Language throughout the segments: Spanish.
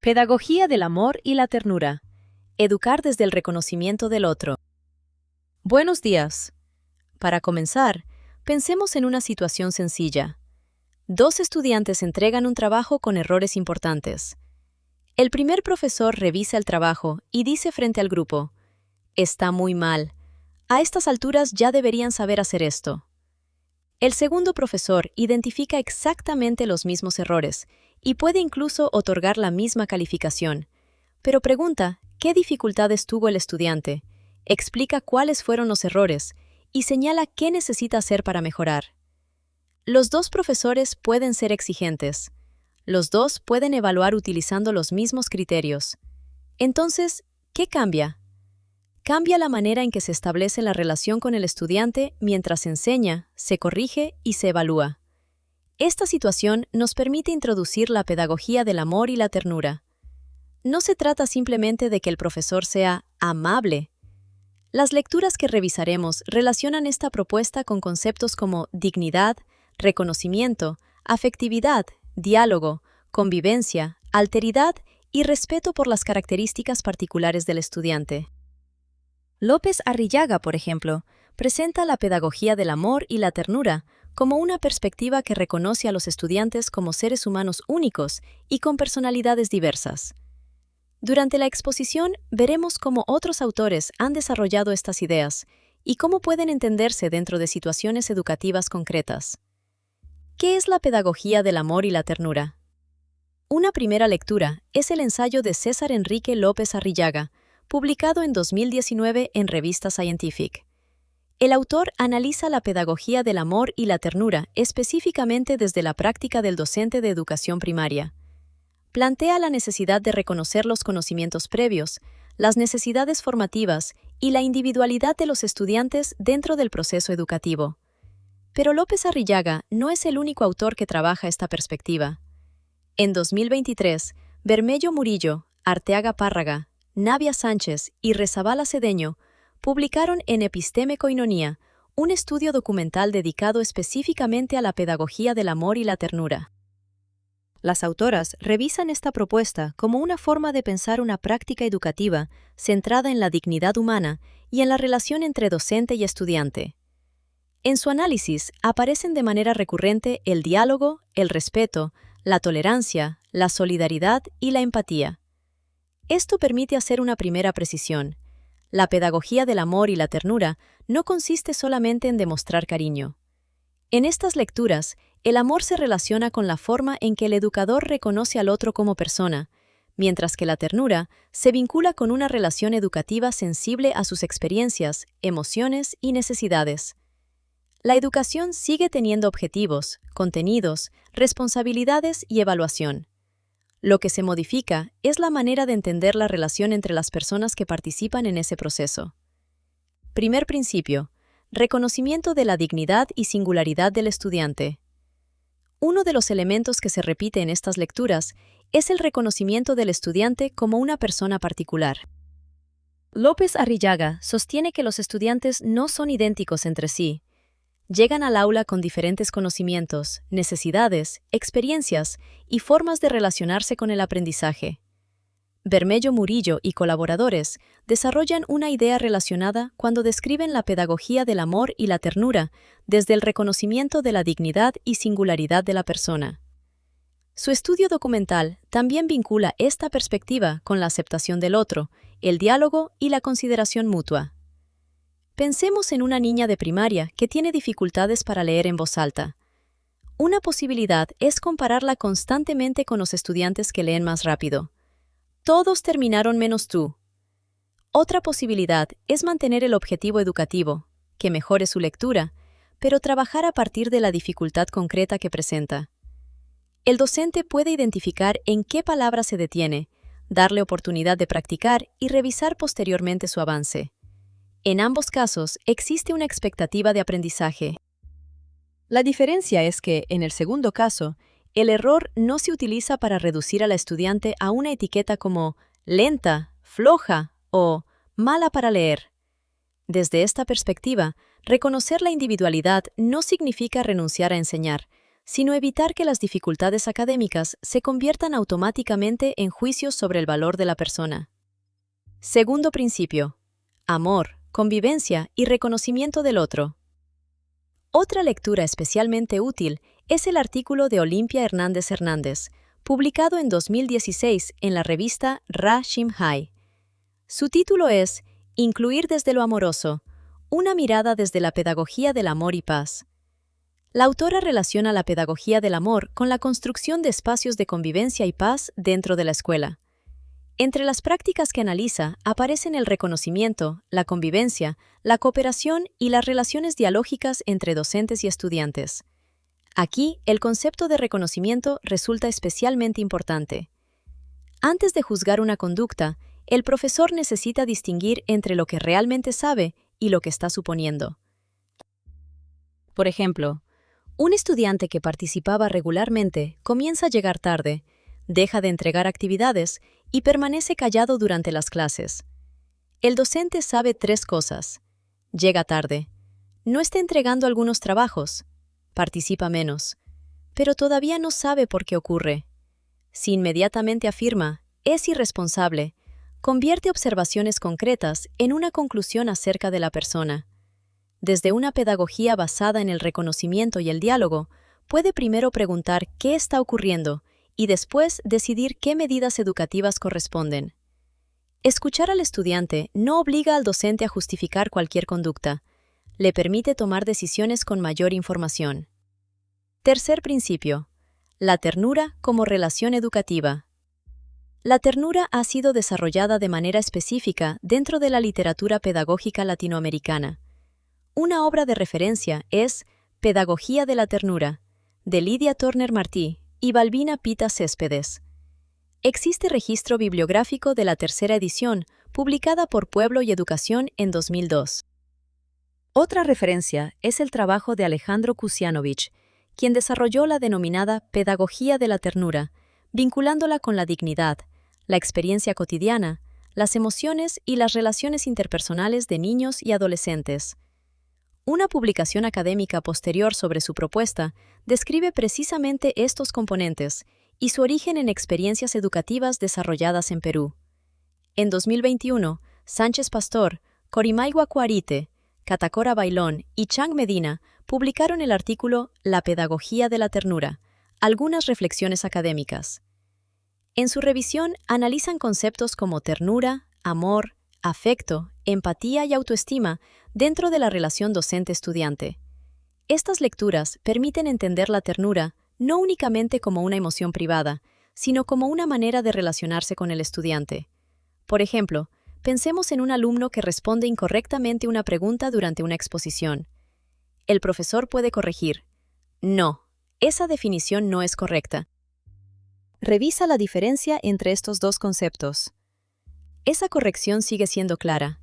Pedagogía del amor y la ternura. Educar desde el reconocimiento del otro. Buenos días. Para comenzar, pensemos en una situación sencilla. Dos estudiantes entregan un trabajo con errores importantes. El primer profesor revisa el trabajo y dice frente al grupo: «Está muy mal. A estas alturas ya deberían saber hacer esto». El segundo profesor identifica exactamente los mismos errores y puede incluso otorgar la misma calificación, pero pregunta qué dificultades tuvo el estudiante, explica cuáles fueron los errores y señala qué necesita hacer para mejorar. Los dos profesores pueden ser exigentes. Los dos pueden evaluar utilizando los mismos criterios. Entonces, ¿qué cambia? Cambia la manera en que se establece la relación con el estudiante mientras se enseña, se corrige y se evalúa. Esta situación nos permite introducir la pedagogía del amor y la ternura. No se trata simplemente de que el profesor sea amable. Las lecturas que revisaremos relacionan esta propuesta con conceptos como dignidad, reconocimiento, afectividad, diálogo, convivencia, alteridad y respeto por las características particulares del estudiante. López Arrillaga, por ejemplo, presenta la pedagogía del amor y la ternura como una perspectiva que reconoce a los estudiantes como seres humanos únicos y con personalidades diversas. Durante la exposición veremos cómo otros autores han desarrollado estas ideas y cómo pueden entenderse dentro de situaciones educativas concretas. ¿Qué es la pedagogía del amor y la ternura? Una primera lectura es el ensayo de César Enrique López Arrillaga, publicado en 2019 en Revista Scientific. El autor analiza la pedagogía del amor y la ternura específicamente desde la práctica del docente de educación primaria. Plantea la necesidad de reconocer los conocimientos previos, las necesidades formativas y la individualidad de los estudiantes dentro del proceso educativo. Pero López Arrillaga no es el único autor que trabaja esta perspectiva. En 2023, Bermello Murillo, Arteaga Párraga, Navia Sánchez y Rezabala Cedeño publicaron en Episteme Koinonia un estudio documental dedicado específicamente a la pedagogía del amor y la ternura. Las autoras revisan esta propuesta como una forma de pensar una práctica educativa centrada en la dignidad humana y en la relación entre docente y estudiante. En su análisis aparecen de manera recurrente el diálogo, el respeto, la tolerancia, la solidaridad y la empatía. Esto permite hacer una primera precisión. La pedagogía del amor y la ternura no consiste solamente en demostrar cariño. En estas lecturas, el amor se relaciona con la forma en que el educador reconoce al otro como persona, mientras que la ternura se vincula con una relación educativa sensible a sus experiencias, emociones y necesidades. La educación sigue teniendo objetivos, contenidos, responsabilidades y evaluación. Lo que se modifica es la manera de entender la relación entre las personas que participan en ese proceso. Primer principio: reconocimiento de la dignidad y singularidad del estudiante. Uno de los elementos que se repite en estas lecturas es el reconocimiento del estudiante como una persona particular. López Arrillaga sostiene que los estudiantes no son idénticos entre sí. Llegan al aula con diferentes conocimientos, necesidades, experiencias y formas de relacionarse con el aprendizaje. Bermello Murillo y colaboradores desarrollan una idea relacionada cuando describen la pedagogía del amor y la ternura desde el reconocimiento de la dignidad y singularidad de la persona. Su estudio documental también vincula esta perspectiva con la aceptación del otro, el diálogo y la consideración mutua. Pensemos en una niña de primaria que tiene dificultades para leer en voz alta. Una posibilidad es compararla constantemente con los estudiantes que leen más rápido. Todos terminaron menos tú. Otra posibilidad es mantener el objetivo educativo, que mejore su lectura, pero trabajar a partir de la dificultad concreta que presenta. El docente puede identificar en qué palabra se detiene, darle oportunidad de practicar y revisar posteriormente su avance. En ambos casos existe una expectativa de aprendizaje. La diferencia es que, en el segundo caso, el error no se utiliza para reducir a la estudiante a una etiqueta como lenta, floja o mala para leer. Desde esta perspectiva, reconocer la individualidad no significa renunciar a enseñar, sino evitar que las dificultades académicas se conviertan automáticamente en juicios sobre el valor de la persona. Segundo principio: amor, convivencia y reconocimiento del otro. Otra lectura especialmente útil es el artículo de Olimpia Hernández Hernández, publicado en 2016 en la revista Ra Shimhai. Su título es Incluir desde lo amoroso, una mirada desde la pedagogía del amor y paz. La autora relaciona la pedagogía del amor con la construcción de espacios de convivencia y paz dentro de la escuela. Entre las prácticas que analiza aparecen el reconocimiento, la convivencia, la cooperación y las relaciones dialógicas entre docentes y estudiantes. Aquí, el concepto de reconocimiento resulta especialmente importante. Antes de juzgar una conducta, el profesor necesita distinguir entre lo que realmente sabe y lo que está suponiendo. Por ejemplo, un estudiante que participaba regularmente comienza a llegar tarde, deja de entregar actividades y permanece callado durante las clases. El docente sabe 3 cosas: llega tarde, no está entregando algunos trabajos, participa menos, pero todavía no sabe por qué ocurre. Si inmediatamente afirma, es irresponsable, convierte observaciones concretas en una conclusión acerca de la persona. Desde una pedagogía basada en el reconocimiento y el diálogo, puede primero preguntar qué está ocurriendo y después decidir qué medidas educativas corresponden. Escuchar al estudiante no obliga al docente a justificar cualquier conducta, le permite tomar decisiones con mayor información. Tercer principio: la ternura como relación educativa. La ternura ha sido desarrollada de manera específica dentro de la literatura pedagógica latinoamericana. Una obra de referencia es Pedagogía de la Ternura, de Lidia Turner Martí y Balbina Pita Céspedes. Existe registro bibliográfico de la tercera edición, publicada por Pueblo y Educación en 2002. Otra referencia es el trabajo de Alejandro Kusianovich, quien desarrolló la denominada Pedagogía de la Ternura, vinculándola con la dignidad, la experiencia cotidiana, las emociones y las relaciones interpersonales de niños y adolescentes. Una publicación académica posterior sobre su propuesta describe precisamente estos componentes y su origen en experiencias educativas desarrolladas en Perú. En 2021, Sánchez Pastor, Corimaigua Cuarite, Catacora Bailón y Chang Medina publicaron el artículo La Pedagogía de la Ternura, algunas reflexiones académicas. En su revisión analizan conceptos como ternura, amor, afecto, empatía y autoestima dentro de la relación docente-estudiante. Estas lecturas permiten entender la ternura no únicamente como una emoción privada, sino como una manera de relacionarse con el estudiante. Por ejemplo, pensemos en un alumno que responde incorrectamente una pregunta durante una exposición. El profesor puede corregir: no, esa definición no es correcta. Revisa la diferencia entre estos dos conceptos. Esa corrección sigue siendo clara.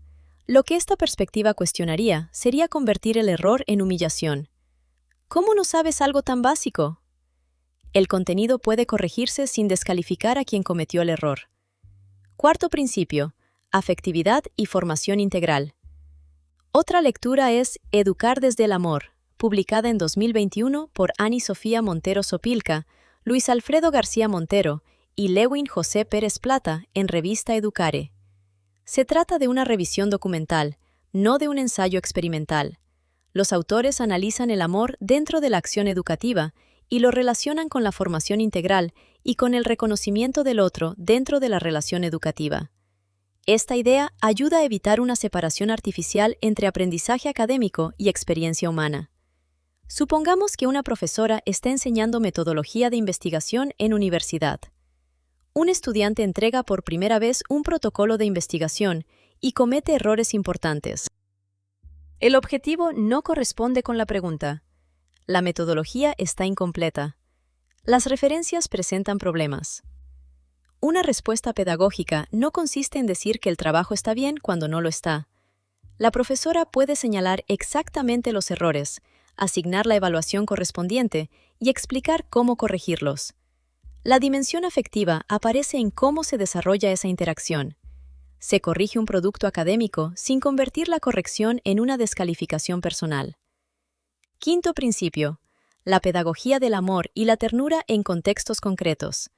Lo que esta perspectiva cuestionaría sería convertir el error en humillación. ¿Cómo no sabes algo tan básico? El contenido puede corregirse sin descalificar a quien cometió el error. Cuarto principio: afectividad y formación integral. Otra lectura es Educar desde el amor, publicada en 2021 por Ani Sofía Montero Sopilca, Luis Alfredo García Montero y Lewin José Pérez Plata en Revista Educare. Se trata de una revisión documental, no de un ensayo experimental. Los autores analizan el amor dentro de la acción educativa y lo relacionan con la formación integral y con el reconocimiento del otro dentro de la relación educativa. Esta idea ayuda a evitar una separación artificial entre aprendizaje académico y experiencia humana. Supongamos que una profesora está enseñando metodología de investigación en universidad. Un estudiante entrega por primera vez un protocolo de investigación y comete errores importantes. El objetivo no corresponde con la pregunta. La metodología está incompleta. Las referencias presentan problemas. Una respuesta pedagógica no consiste en decir que el trabajo está bien cuando no lo está. La profesora puede señalar exactamente los errores, asignar la evaluación correspondiente y explicar cómo corregirlos. La dimensión afectiva aparece en cómo se desarrolla esa interacción. Se corrige un producto académico sin convertir la corrección en una descalificación personal. Quinto principio: la pedagogía del amor y la ternura en contextos concretos.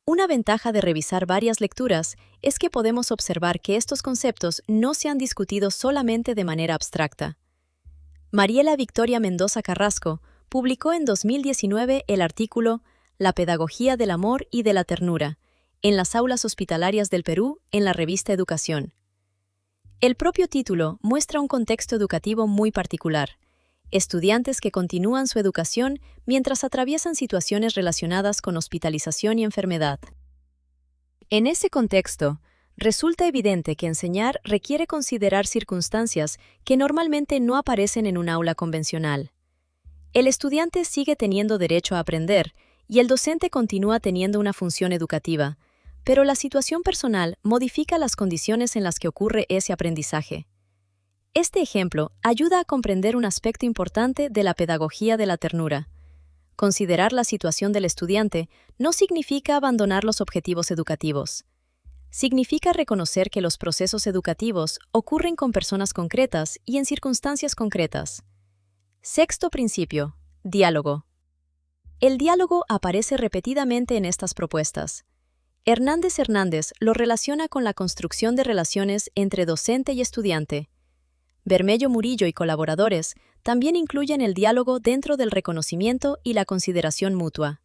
Una ventaja de revisar varias lecturas es que podemos observar que estos conceptos no se han discutido solamente de manera abstracta. Mariela Victoria Mendoza Carrasco publicó en 2019 el artículo La pedagogía del amor y de la ternura, en las aulas hospitalarias del Perú, en la revista Educación. El propio título muestra un contexto educativo muy particular: estudiantes que continúan su educación mientras atraviesan situaciones relacionadas con hospitalización y enfermedad. En ese contexto, resulta evidente que enseñar requiere considerar circunstancias que normalmente no aparecen en un aula convencional. El estudiante sigue teniendo derecho a aprender y el docente continúa teniendo una función educativa, pero la situación personal modifica las condiciones en las que ocurre ese aprendizaje. Este ejemplo ayuda a comprender un aspecto importante de la pedagogía de la ternura. Considerar la situación del estudiante no significa abandonar los objetivos educativos. Significa reconocer que los procesos educativos ocurren con personas concretas y en circunstancias concretas. Sexto principio: diálogo. El diálogo aparece repetidamente en estas propuestas. Hernández lo relaciona con la construcción de relaciones entre docente y estudiante. Bermello Murillo y colaboradores también incluyen el diálogo dentro del reconocimiento y la consideración mutua.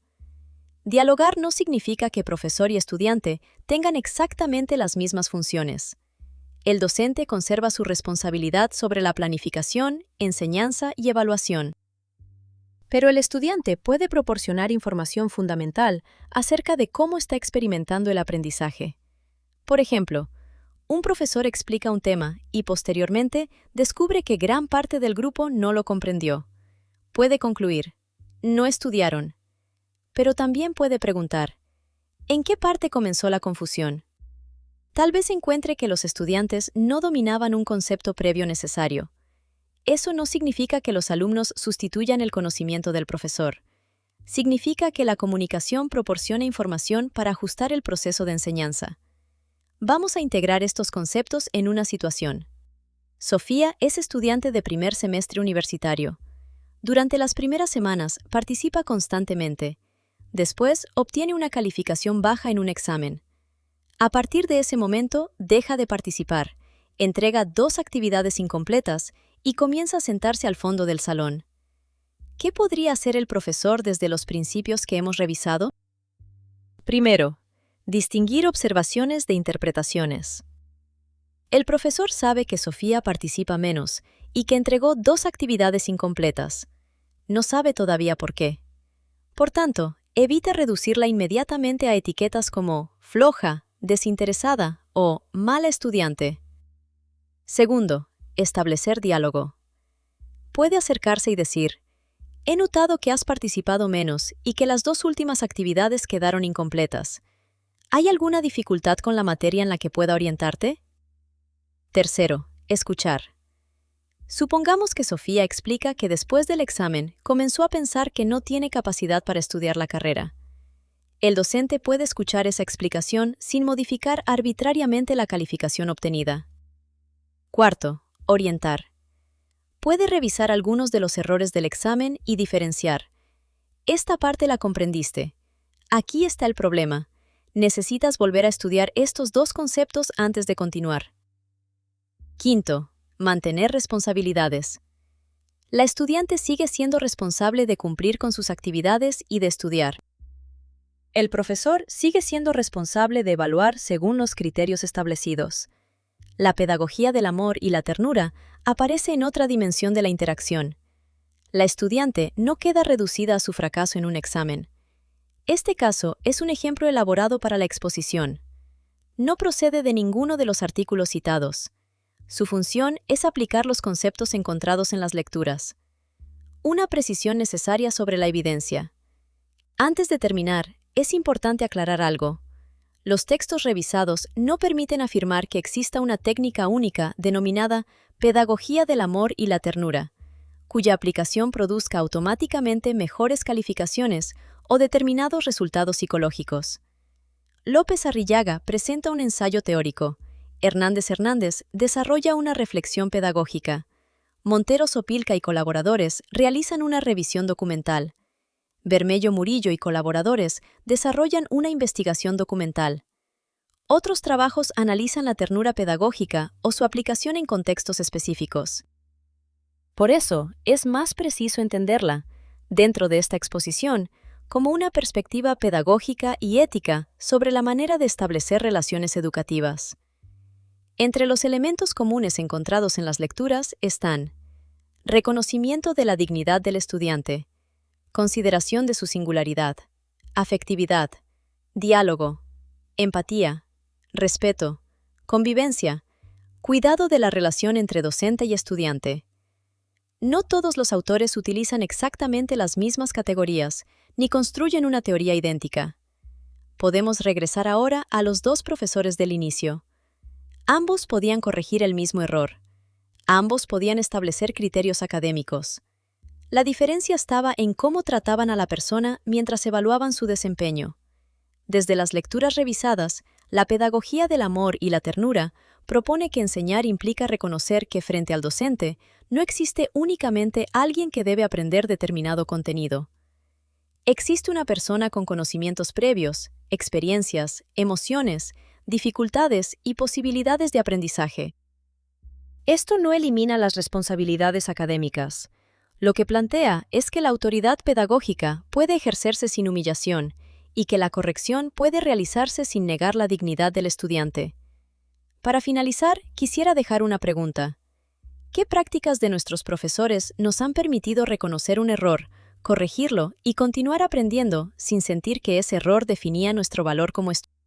Dialogar no significa que profesor y estudiante tengan exactamente las mismas funciones. El docente conserva su responsabilidad sobre la planificación, enseñanza y evaluación. Pero el estudiante puede proporcionar información fundamental acerca de cómo está experimentando el aprendizaje. Por ejemplo, un profesor explica un tema y posteriormente descubre que gran parte del grupo no lo comprendió. Puede concluir: no estudiaron. Pero también puede preguntar: ¿en qué parte comenzó la confusión? Tal vez encuentre que los estudiantes no dominaban un concepto previo necesario. Eso no significa que los alumnos sustituyan el conocimiento del profesor. Significa que la comunicación proporciona información para ajustar el proceso de enseñanza. Vamos a integrar estos conceptos en una situación. Sofía es estudiante de primer semestre universitario. Durante las primeras semanas participa constantemente. Después obtiene una calificación baja en un examen. A partir de ese momento deja de participar, entrega 2 actividades incompletas y comienza a sentarse al fondo del salón. ¿Qué podría hacer el profesor desde los principios que hemos revisado? Primero, distinguir observaciones de interpretaciones. El profesor sabe que Sofía participa menos y que entregó 2 actividades incompletas. No sabe todavía por qué. Por tanto, evita reducirla inmediatamente a etiquetas como floja, desinteresada o mala estudiante. Segundo, establecer diálogo. Puede acercarse y decir: he notado que has participado menos y que las 2 últimas actividades quedaron incompletas. ¿Hay alguna dificultad con la materia en la que pueda orientarte? Tercero, escuchar. Supongamos que Sofía explica que después del examen comenzó a pensar que no tiene capacidad para estudiar la carrera. El docente puede escuchar esa explicación sin modificar arbitrariamente la calificación obtenida. Cuarto, orientar. Puede revisar algunos de los errores del examen y diferenciar. Esta parte la comprendiste. Aquí está el problema. Necesitas volver a estudiar estos 2 conceptos antes de continuar. Quinto, mantener responsabilidades. La estudiante sigue siendo responsable de cumplir con sus actividades y de estudiar. El profesor sigue siendo responsable de evaluar según los criterios establecidos. La pedagogía del amor y la ternura aparece en otra dimensión de la interacción. La estudiante no queda reducida a su fracaso en un examen. Este caso es un ejemplo elaborado para la exposición. No procede de ninguno de los artículos citados. Su función es aplicar los conceptos encontrados en las lecturas. Una precisión necesaria sobre la evidencia. Antes de terminar, es importante aclarar algo. Los textos revisados no permiten afirmar que exista una técnica única denominada pedagogía del amor y la ternura, cuya aplicación produzca automáticamente mejores calificaciones o determinados resultados psicológicos. López Arrillaga presenta un ensayo teórico. Hernández desarrolla una reflexión pedagógica. Montero Sopilca y colaboradores realizan una revisión documental. Bermello Murillo y colaboradores desarrollan una investigación documental. Otros trabajos analizan la ternura pedagógica o su aplicación en contextos específicos. Por eso, es más preciso entenderla, dentro de esta exposición, como una perspectiva pedagógica y ética sobre la manera de establecer relaciones educativas. Entre los elementos comunes encontrados en las lecturas están reconocimiento de la dignidad del estudiante, consideración de su singularidad, afectividad, diálogo, empatía, respeto, convivencia, cuidado de la relación entre docente y estudiante. No todos los autores utilizan exactamente las mismas categorías, ni construyen una teoría idéntica. Podemos regresar ahora a los dos profesores del inicio. Ambos podían corregir el mismo error. Ambos podían establecer criterios académicos. La diferencia estaba en cómo trataban a la persona mientras evaluaban su desempeño. Desde las lecturas revisadas, la pedagogía del amor y la ternura propone que enseñar implica reconocer que frente al docente no existe únicamente alguien que debe aprender determinado contenido. Existe una persona con conocimientos previos, experiencias, emociones, dificultades y posibilidades de aprendizaje. Esto no elimina las responsabilidades académicas. Lo que plantea es que la autoridad pedagógica puede ejercerse sin humillación y que la corrección puede realizarse sin negar la dignidad del estudiante. Para finalizar, quisiera dejar una pregunta. ¿Qué prácticas de nuestros profesores nos han permitido reconocer un error, corregirlo y continuar aprendiendo sin sentir que ese error definía nuestro valor como estudiantes?